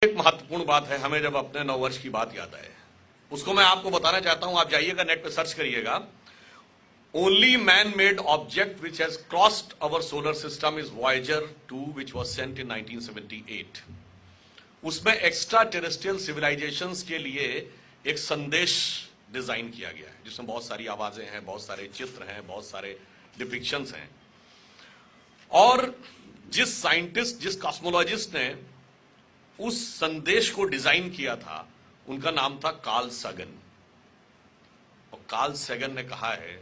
एक महत्वपूर्ण बात है, हमें जब अपने नववर्ष की बात याद आए उसको मैं आपको बताना चाहता हूं। आप जाइएगा नेट पे सर्च करिएगा, only man made object which has crossed our solar system is Voyager 2 which was sent in 1978। उसमें एक्स्ट्रा टेरेस्ट्रियल सिविलाइजेशंस के लिए एक संदेश डिजाइन किया गया है जिसमें बहुत सारी आवाजें हैं, बहुत सारे चित्र हैं, बहुत सारे डिपिक्शंस हैं। और जिस साइंटिस्ट, जिस कॉस्मोलॉजिस्ट ने उस संदेश को डिजाइन किया था उनका नाम था कार्ल सगन। और कार्ल सगन ने कहा है,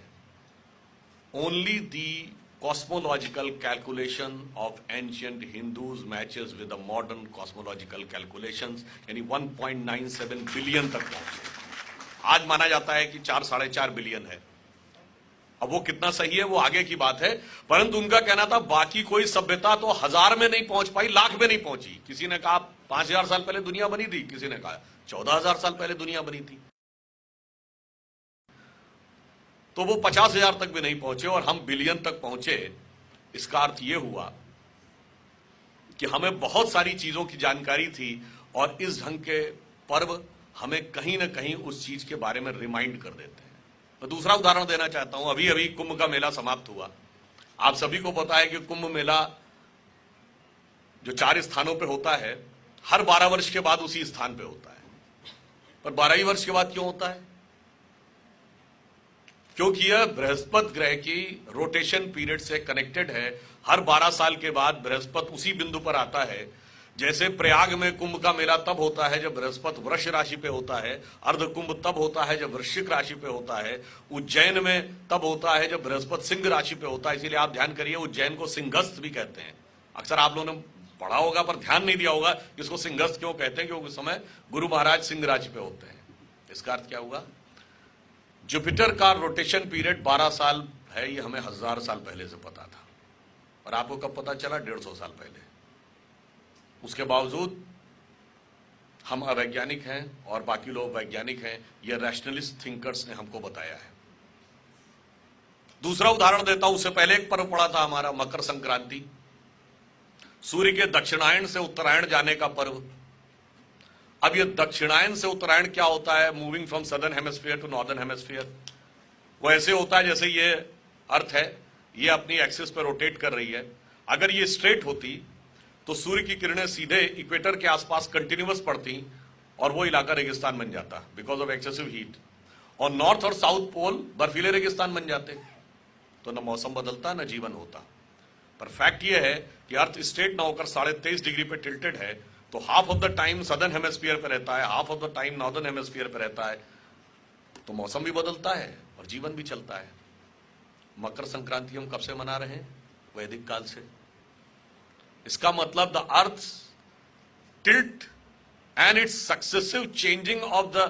only the cosmological calculation of ancient Hindus matches with the modern cosmological calculations, यानी 1.97 बिलियन तक पहुंचे। आज माना जाता है कि 4-4.5 बिलियन है। अब वो कितना सही है वो आगे की बात है, परंतु उनका कहना था बाकी कोई सभ्यता तो 1000 में नहीं पहुंच पाई, लाख में नहीं पहुंची। किसी ने कहा 5000 साल पहले दुनिया बनी थी, किसी ने कहा 14000 साल पहले दुनिया बनी थी, तो वो 50,000 तक भी नहीं पहुंचे और हम बिलियन तक पहुंचे। इसका अर्थ यह हुआ कि हमें बहुत सारी चीजों की जानकारी थी और इस ढंग के पर्व हमें कहीं ना कहीं उस चीज के बारे में रिमाइंड कर देते हैं। मैं दूसरा उदाहरण देना चाहता हूं। अभी अभी कुंभ का मेला समाप्त हुआ। आप सभी को पता है कि कुंभ मेला जो 4 स्थानों पे होता है, हर 12 वर्ष के बाद उसी स्थान पे होता है। पर 12 ही वर्ष के बाद क्यों होता है? क्योंकि यह बृहस्पति ग्रह की रोटेशन पीरियड से कनेक्टेड है। हर 12 साल के बाद बृहस्पति उसी बिंदु पर आता है। जैसे प्रयाग में कुंभ का मेला तब होता है जब बृहस्पति वृष राशि पे होता है, अर्ध कुंभ तब होता है जब वृश्चिक राशि पे होता है, उज्जैन में तब होता है जब बृहस्पति सिंह राशि पे होता है। इसीलिए आप ध्यान करिए, उज्जैन को सिंहस्थ भी कहते हैं। अक्सर आप लोगों ने पढ़ा होगा पर ध्यान नहीं दिया होगा कि इसको सिंहस्थ क्यों कहते हैं, क्योंकि उस समय गुरु महाराज सिंह राशि पे होते हैं। इसका अर्थ क्या हुआ? जुपिटर का रोटेशन पीरियड 12 साल है, ये हमें 1000 साल पहले से पता था। और आपको कब पता चला? 150 साल पहले। उसके बावजूद हम अवैज्ञानिक हैं और बाकी लोग वैज्ञानिक हैं, ये रैशनलिस्ट थिंकर्स ने हमको बताया है। दूसरा उदाहरण देता हूं। उससे पहले एक पर्व पड़ा था हमारा मकर संक्रांति, सूर्य के दक्षिणायन से उत्तरायण जाने का पर्व। अब ये दक्षिणायन से उत्तरायण क्या होता है? Moving from southern hemisphere to northern hemisphere. वो ऐसे होता है जैसे ये अर्थ है, ये अपनी एक्सिस पर रोटेट कर रही है। अगर ये स्ट्रेट होती तो सूर्य की किरणें सीधे इक्वेटर के आसपास कंटिन्यूअस पड़ती और वो इलाका रेगिस्तान बन जाता बिकॉज ऑफ एक्सेसिव हीट। और नॉर्थ और साउथ पोल बर्फीले रेगिस्तान बन जाते, तो न मौसम बदलता न जीवन होता। पर फैक्ट ये है कि अर्थ स्ट्रेट ना होकर 23.5 डिग्री पे टिल्टेड है, तो half of the time southern hemisphere पे रहता है, half of the time northern hemisphere पे रहता है, तो मौसम भी बदलता है और जीवन भी चलता है। मकर संक्रांति हम कब से मना रहे हैं? वैदिक काल से। इसका मतलब the earth tilt and its successive changing of the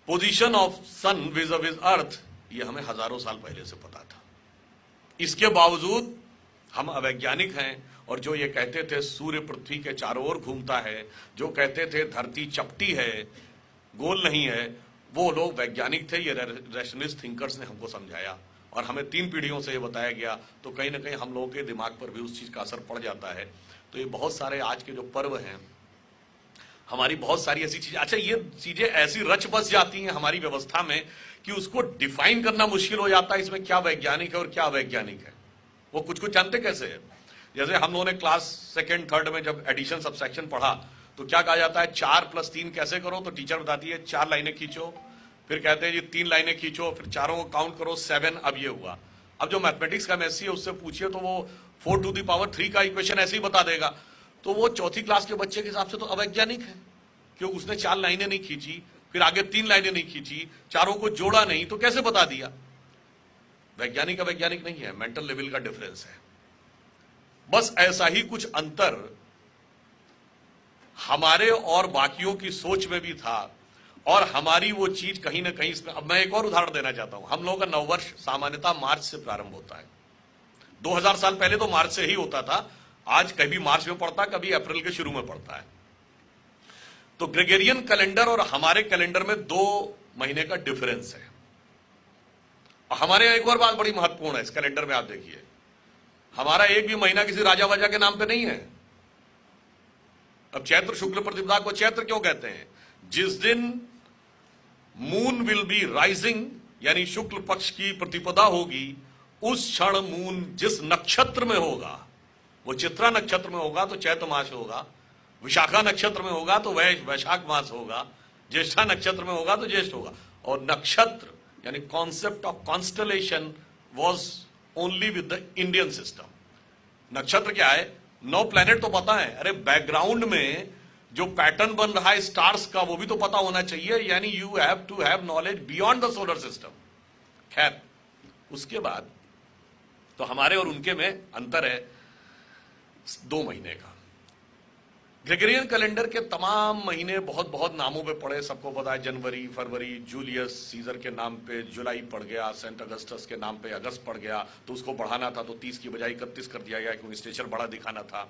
position of sun vis vis earth, ये हमें हजारों साल पहले से पता था। इसके बावजूद हम अवैज्ञानिक हैं और जो ये कहते थे सूर्य पृथ्वी के चारों ओर घूमता है, जो कहते थे धरती चपटी है, गोल नहीं है, वो लोग वैज्ञानिक थे। ये रैशनलिस्ट थिंकर्स ने हमको समझाया और हमें 3 पीढ़ियों से ये बताया गया, तो कहीं ना कहीं हम लोगों के दिमाग पर भी उस चीज का असर पड़ जाता है। तो ये बहुत सारे आज के जो पर्व हैं, हमारी बहुत सारी ऐसी चीजें, अच्छा ये चीजें ऐसी रच बस जाती हैं हमारी व्यवस्था में कि उसको डिफाइन करना मुश्किल हो जाता है। इसमें क्या वैज्ञानिक है और क्या अवैज्ञानिक है, वो कुछ कुछ जानते कैसे है। जैसे हम लोगों ने क्लास 2nd 3rd में जब एडिशन सब्सट्रैक्शन पढ़ा तो क्या कहा जाता है, 4 + 3 कैसे करो, तो टीचर बताती है 4 लाइनें खींचो, फिर कहते हैं जी 3 लाइनें खींचो, फिर चारों को काउंट करो 7। अब ये हुआ। अब जो मैथमेटिक्स का मेसी है उससे पूछिए तो वो 4⁻³ का इक्वेशन ऐसे ही बता देगा। तो वो 4th क्लास के बच्चे के हिसाब से तो अवैज्ञानिक है, क्योंकि उसने 4 लाइनें नहीं खींची, फिर आगे 3 लाइनें नहीं खींची, चारों को जोड़ा नहीं, तो कैसे बता दिया? वैज्ञानिक अवैज्ञानिक नहीं है, मेंटल लेवल का डिफरेंस है। बस ऐसा ही कुछ अंतर हमारे और बाकियों की सोच में भी था और हमारी वो चीज कहीं ना कहीं इसमें। अब मैं एक और उदाहरण देना चाहता हूं। हम लोगों का नववर्ष सामान्यतः मार्च से प्रारंभ होता है। 2000 साल पहले तो मार्च से ही होता था। आज कभी मार्च में पड़ता, कभी अप्रैल के शुरू में पड़ता है। तो ग्रेगोरियन कैलेंडर और हमारे कैलेंडर में 2 महीने का डिफरेंस है। और हमारे यहां एक और बात बड़ी महत्वपूर्ण है इस कैलेंडर में, आप देखिए, हमारा एक भी महीना किसी राजा वाजा के नाम पे नहीं है। अब चैत्र शुक्ल प्रतिपदा को चैत्र क्यों कहते हैं? जिस दिन मून विल बी राइजिंग, यानी शुक्ल पक्ष की प्रतिपदा होगी, उस क्षण मून जिस नक्षत्र में होगा, वो चित्रा नक्षत्र में होगा तो चैत्र मास होगा, विशाखा नक्षत्र में होगा तो वैशाख मास होगा, ज्येष्ठा नक्षत्र में होगा तो ज्येष्ठ होगा। और नक्षत्र यानी concept of constellation was only with the Indian system. नक्षत्र क्या है? 9 प्लैनेट तो पता है, अरे बैकग्राउंड में जो पैटर्न बन रहा है स्टार्स का वो भी तो पता होना चाहिए, यानी you have to have knowledge beyond the solar system. खैर, उसके बाद तो हमारे और उनके में अंतर है 2 महीने का। ग्रेगोरियन कैलेंडर के तमाम महीने बहुत बहुत नामों पे पड़े, सबको पता है, जनवरी, फरवरी, जूलियस सीजर के नाम पे जुलाई पड़ गया, सेंट अगस्टस के नाम पे अगस्त पड़ गया, तो उसको बढ़ाना था तो 30 की बजाय 31 कर दिया गया क्योंकि स्टेचर बड़ा दिखाना था।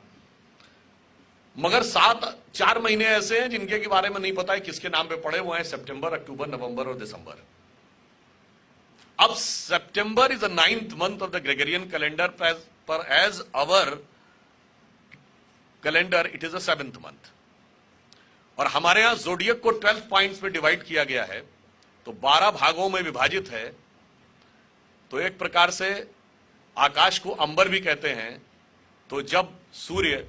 मगर 4 महीने ऐसे हैं जिनके के बारे में नहीं पता है किसके नाम पे पड़े, वो हैं सितंबर, अक्टूबर, नवंबर और दिसंबर। अब September is the 9th month of the Gregorian calendar, पर as our calendar it is the 7th month। और हमारे यहां जोडियक को 12 पॉइंट्स में डिवाइड किया गया है, तो 12 भागों में विभाजित है। तो एक प्रकार से आकाश को अंबर भी कहते हैं। तो जब सूर्य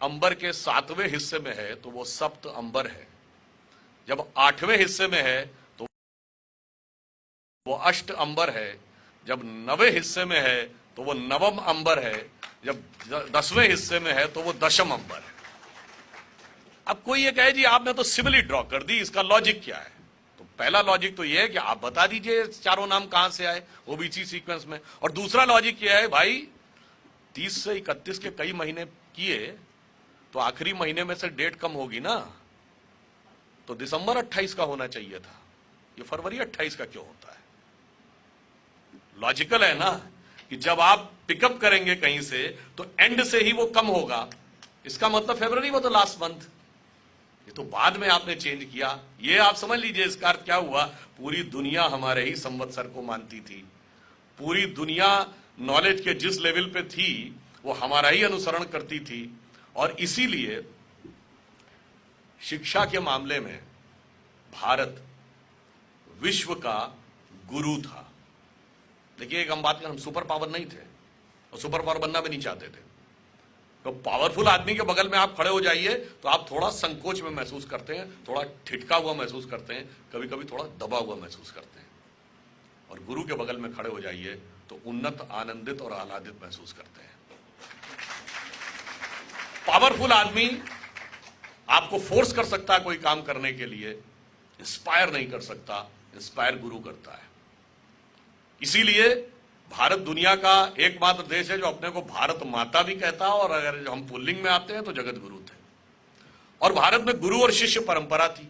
अंबर के 7वें हिस्से में है तो वो सप्त अंबर है, जब 8वें हिस्से में है तो वो अष्ट अंबर है, जब 9वें हिस्से में है तो वो नवम अंबर है, जब 10वें हिस्से में है तो वो दशम अंबर है। अब कोई ये कहे जी आपने तो सिमिली ड्रॉ कर दी, इसका लॉजिक क्या है? तो पहला लॉजिक तो ये है कि आप बता दीजिए चारों नाम कहां से आए, वो भी इसी सीक्वेंस में। और दूसरा लॉजिक यह है भाई 30 से 31 के कई महीने किए तो आखिरी महीने में से डेट कम होगी ना, तो दिसंबर 28 का होना चाहिए था, ये फरवरी 28 का क्यों होता है? लॉजिकल है ना कि जब आप पिकअप करेंगे कहीं से तो एंड से ही वो कम होगा, इसका मतलब फरवरी वो तो लास्ट मंथ, ये तो बाद में आपने चेंज किया। ये आप समझ लीजिए इसका अर्थ क्या हुआ, पूरी दुनिया हमारे ही संवत्सर को मानती थी, पूरी दुनिया नॉलेज के जिस लेवल पे थी वो हमारा ही अनुसरण करती थी। और इसीलिए शिक्षा के मामले में भारत विश्व का गुरु था। देखिए एक हम बात करें, हम सुपर पावर नहीं थे और सुपर पावर बनना भी नहीं चाहते थे। तो पावरफुल आदमी के बगल में आप खड़े हो जाइए तो आप थोड़ा संकोच में महसूस करते हैं, थोड़ा ठिठका हुआ महसूस करते हैं, कभी कभी थोड़ा दबा हुआ महसूस करते हैं। और गुरु के बगल में खड़े हो जाइए तो उन्नत, आनंदित और आह्लादित महसूस करते हैं। पावरफुल आदमी आपको फोर्स कर सकता है कोई काम करने के लिए, इंस्पायर नहीं कर सकता, इंस्पायर गुरु करता है। इसीलिए भारत दुनिया का एकमात्र देश है जो अपने को भारत माता भी कहता है, और अगर हम पुल्लिंग में आते हैं तो जगत गुरु थे। और भारत में गुरु और शिष्य परंपरा थी।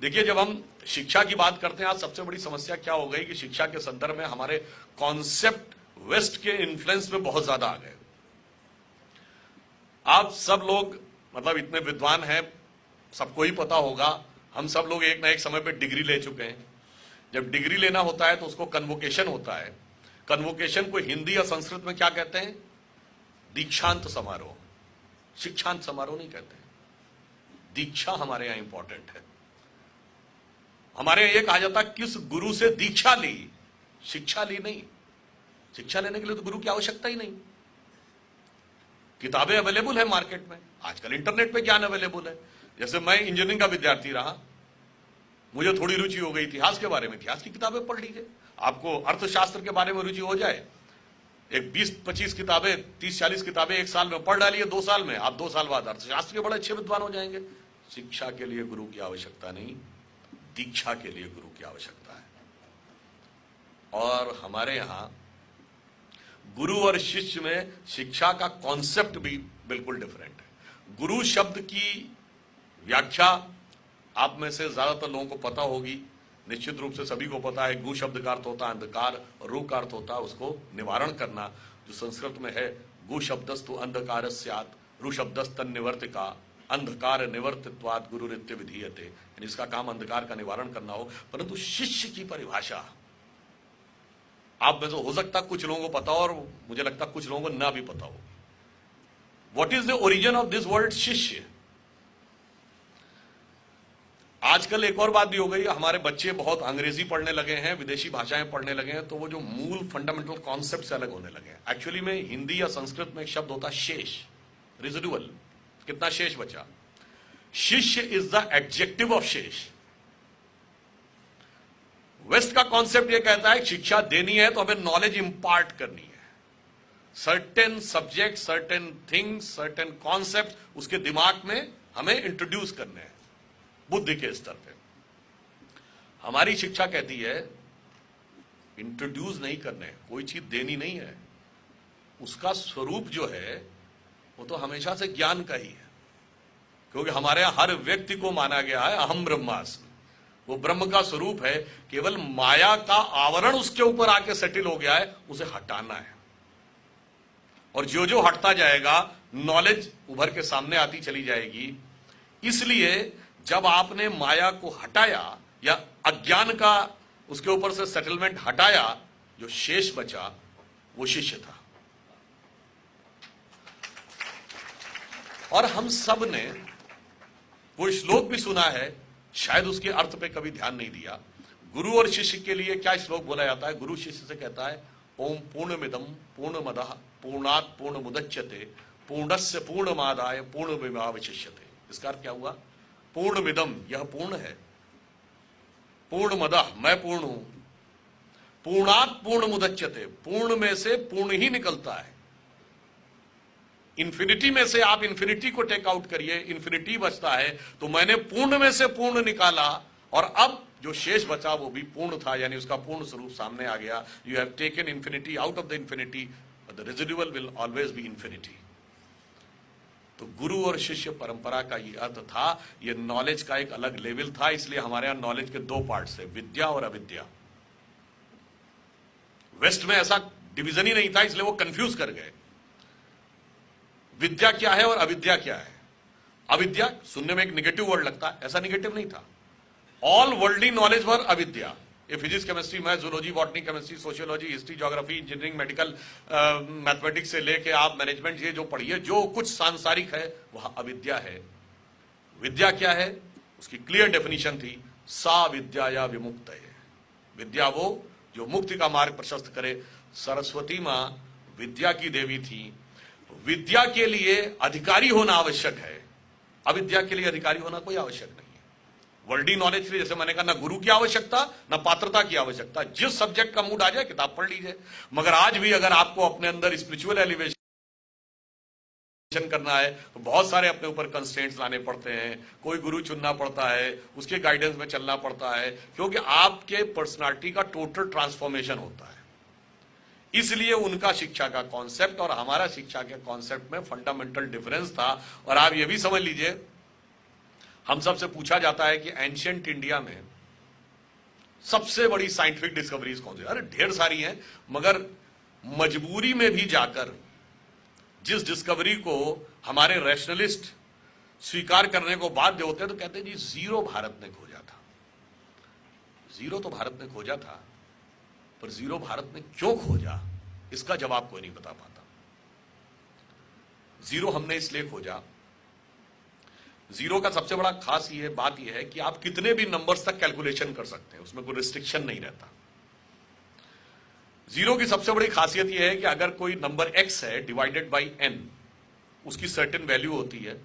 देखिए जब हम शिक्षा की बात करते हैं, आज सबसे बड़ी समस्या क्या हो गई कि शिक्षा के संदर्भ में हमारे कॉन्सेप्ट वेस्ट के इन्फ्लुएंस में बहुत ज्यादा आ गए। आप सब लोग मतलब इतने विद्वान हैं, सबको ही पता होगा, हम सब लोग एक ना एक समय पे डिग्री ले चुके हैं। जब डिग्री लेना होता है तो उसको कन्वोकेशन होता है। कन्वोकेशन को हिंदी या संस्कृत में क्या कहते हैं? दीक्षांत समारोह। शिक्षांत समारोह नहीं कहते, दीक्षा हमारे यहां इंपॉर्टेंट है। हमारे यहां यह कहा जाता है किस गुरु से दीक्षा ली, शिक्षा ली नहीं। शिक्षा लेने के लिए तो गुरु की आवश्यकता ही नहीं। किताबें अवेलेबल है मार्केट में, आजकल इंटरनेट पे ज्ञान अवेलेबल है। जैसे मैं इंजीनियरिंग का विद्यार्थी रहा, मुझे थोड़ी रुचि हो गई इतिहास के बारे में, इतिहास की किताबें पढ़ लीजिए। आपको अर्थशास्त्र के बारे में रुचि हो जाए, एक 20-25 किताबें, 30-40 किताबें एक साल में पढ़ डालिए, 2 साल में, आप 2 साल बाद अर्थशास्त्र के बड़े अच्छे विद्वान हो जाएंगे। शिक्षा के लिए गुरु की आवश्यकता नहीं, दीक्षा के लिए गुरु की आवश्यकता है। और हमारे यहां गुरु और शिष्य में शिक्षा का कॉन्सेप्ट भी बिल्कुल डिफरेंट है। गुरु शब्द की व्याख्या आप में से ज्यादातर लोगों को पता होगी, निश्चित रूप से सभी को पता है। गु शब्द का अर्थ होता है अंधकार, और रू का अर्थ होता है उसको निवारण करना, जो संस्कृत में है गु शब्दस्तु अंधकार स्यात्, रू शब्दस्तन निवर्तिका, अंधकार निवर्तित्वात् गुरु नित्य विधीयते, यानी इसका काम अंधकार का निवारण करना हो। परंतु शिष्य की परिभाषा आप में तो हो सकता कुछ लोगों को पता हो, और मुझे लगता कुछ लोगों को ना भी पता हो। What is the origin of this word शिष्य? आजकल एक और बात भी हो गई, हमारे बच्चे बहुत अंग्रेजी पढ़ने लगे हैं, विदेशी भाषाएं पढ़ने लगे हैं, तो वो जो मूल फंडामेंटल कॉन्सेप्ट से अलग होने लगे हैं। एक्चुअली में हिंदी या संस्कृत में एक शब्द होता है शेष, रेजिडुअल, कितना शेष बचा। शिष्य इज द एडजेक्टिव ऑफ शेष। वेस्ट का कॉन्सेप्ट ये कहता है शिक्षा देनी है तो हमें नॉलेज इंपार्ट करनी है, certain subject, certain things, certain concept उसके दिमाग में हमें इंट्रोड्यूस करने हैं बुद्धि के स्तर पे। हमारी शिक्षा कहती है इंट्रोड्यूस नहीं करने, कोई चीज देनी नहीं है, उसका स्वरूप जो है वो तो हमेशा से ज्ञान का ही है, क्योंकि हमारे यहां हर व्यक्ति को माना गया है अहम ब्रह्मास्मि, वो ब्रह्म का स्वरूप है। केवल माया का आवरण उसके ऊपर आके सेटल हो गया है, उसे हटाना है, और जो जो हटता जाएगा नॉलेज उभर के सामने आती चली जाएगी। इसलिए जब आपने माया को हटाया या अज्ञान का उसके ऊपर से सेटलमेंट हटाया, जो शेष बचा वो शिष्य था। और हम सब ने वो श्लोक भी सुना है, शायद उसके अर्थ पे कभी ध्यान नहीं दिया। गुरु और शिष्य के लिए क्या श्लोक बोला जाता है? गुरु शिष्य से कहता है ओम पूर्णमिदं पूर्णमदः पूर्णात् पूर्णमुदच्यते पूर्णस्य पूर्णमादाय पूर्णमेवावशिष्यते। इसका अर्थ क्या हुआ? पूर्णमिदं, यह पूर्ण है, पूर्णमदः, मैं पूर्ण हूं, पूर्णात् पूर्णमुदच्यते, पूर्ण में से पूर्ण ही निकलता है। इन्फिनिटी में से आप इन्फिनिटी को टेक आउट करिए, इन्फिनिटी बचता है, तो मैंने पूर्ण में से पूर्ण निकाला, और अब जो शेष बचा वो भी पूर्ण था, यानी उसका पूर्ण स्वरूप सामने आ गया। You have taken infinity out of the infinity, but the residual will always be infinity. तो गुरु और शिष्य परंपरा का ये अर्थ था, ये नॉलेज का एक अलग लेवल था। इसलिए हमारे यहां नॉलेज के दो पार्ट्स है, विद्या और अविद्या। वेस्ट में ऐसा डिवीजन ही नहीं था, इसलिए वो कंफ्यूज कर गए, विद्या क्या है और अविद्या क्या है। अविद्या सुनने में एक निगेटिव वर्ड लगता है, ऐसा निगेटिव नहीं था। ऑल वर्ल्डली नॉलेज वर अविद्या। ये physics, chemistry, math, zoology, botany, chemistry, sociology, history, geography, engineering, medical, mathematics से लेके आप मैनेजमेंट, ये जो पढ़िए, जो कुछ सांसारिक है वह अविद्या है। विद्या क्या है? उसकी क्लियर डेफिनेशन थी, सा विद्या या विमुक्त है। विद्या वो जो मुक्ति का मार्ग प्रशस्त करे। सरस्वती मां विद्या की देवी थी। विद्या के लिए अधिकारी होना आवश्यक है, अविद्या के लिए अधिकारी होना कोई आवश्यक नहीं है। वर्ल्डली नॉलेज के लिए, जैसे मैंने कहा, ना गुरु की आवश्यकता ना पात्रता की आवश्यकता, जिस सब्जेक्ट का मूड आ जाए किताब पढ़ लीजिए। मगर आज भी अगर आपको अपने अंदर स्पिरिचुअल एलिवेशन करना है तो बहुत सारे अपने ऊपर कंस्ट्रेंट्स लाने पड़ते हैं, कोई गुरु चुनना पड़ता है, उसके गाइडेंस में चलना पड़ता है, क्योंकि आपके पर्सनालिटी का टोटल ट्रांसफॉर्मेशन होता है। इसलिए उनका शिक्षा का कॉन्सेप्ट और हमारा शिक्षा के कॉन्सेप्ट में फंडामेंटल डिफरेंस था। और आप ये भी समझ लीजिए, हम सबसे पूछा जाता है कि एंशिएंट इंडिया में सबसे बड़ी साइंटिफिक डिस्कवरीज कौन सी? अरे ढेर सारी हैं, मगर मजबूरी में भी जाकर जिस डिस्कवरी को हमारे रैशनलिस्ट स्वीकार करने को बाध्य होते हैं तो कहते हैं जी जीरो भारत ने खोजा था। जीरो तो भारत ने खोजा था, पर जीरो भारत ने क्यों खोजा इसका जवाब कोई नहीं बता पाता। जीरो हमने इसलिए खोजा, जीरो का सबसे बड़ा खास ये बात यह है कि आप कितने भी नंबर्स तक कैलकुलेशन कर सकते हैं, उसमें कोई रिस्ट्रिक्शन नहीं रहता। जीरो की सबसे बड़ी खासियत यह है कि अगर कोई नंबर x है डिवाइडेड बाई n, उसकी सर्टेन वैल्यू होती है।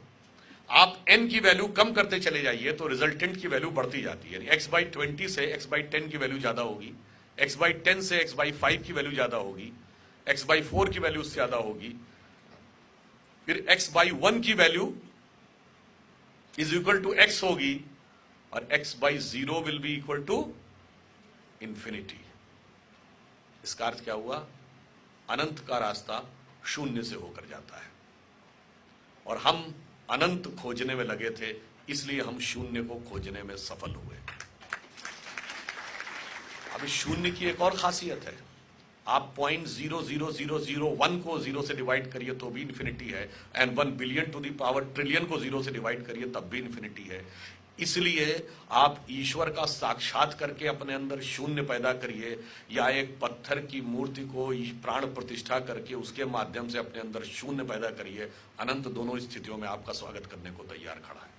आप n की वैल्यू कम करते चले जाइए तो रिजल्टेंट की वैल्यू बढ़ती जाती है, यानी x/20 से x/10 की वैल्यू ज्यादा होगी, x/10 से x/5 की वैल्यू ज्यादा होगी, x/4 की वैल्यू उससे ज्यादा होगी, फिर x/1 की value is equal to x होगी, और x/0 will be equal to infinity. इसका अर्थ क्या हुआ? अनंत का रास्ता शून्य से होकर जाता है, और हम अनंत खोजने में लगे थे, इसलिए हम शून्य को खोजने में सफल हुए। अब शून्य की एक और खासियत है, आप 0.00001 को 0 से डिवाइड करिए तो भी इन्फिनिटी है, and 1 billion to the power trillion को 0 से डिवाइड करिए तब भी इन्फिनिटी है। इसलिए आप ईश्वर का साक्षात करके अपने अंदर शून्य पैदा करिए, या एक पत्थर की मूर्ति को प्राण प्रतिष्ठा करके उसके माध्यम से अपने अंदर शून्य पैदा करिए, अनंत दोनों स्थितियों में आपका स्वागत करने को तैयार खड़ा है।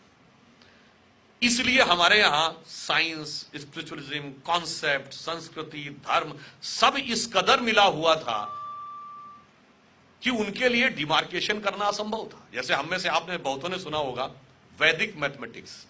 इसलिए हमारे यहां साइंस, स्पिरिचुअलिज्म, कॉन्सेप्ट, संस्कृति, धर्म सब इस कदर मिला हुआ था कि उनके लिए डिमार्केशन करना असंभव था। जैसे हम में से आपने बहुतों ने सुना होगा वैदिक मैथमेटिक्स,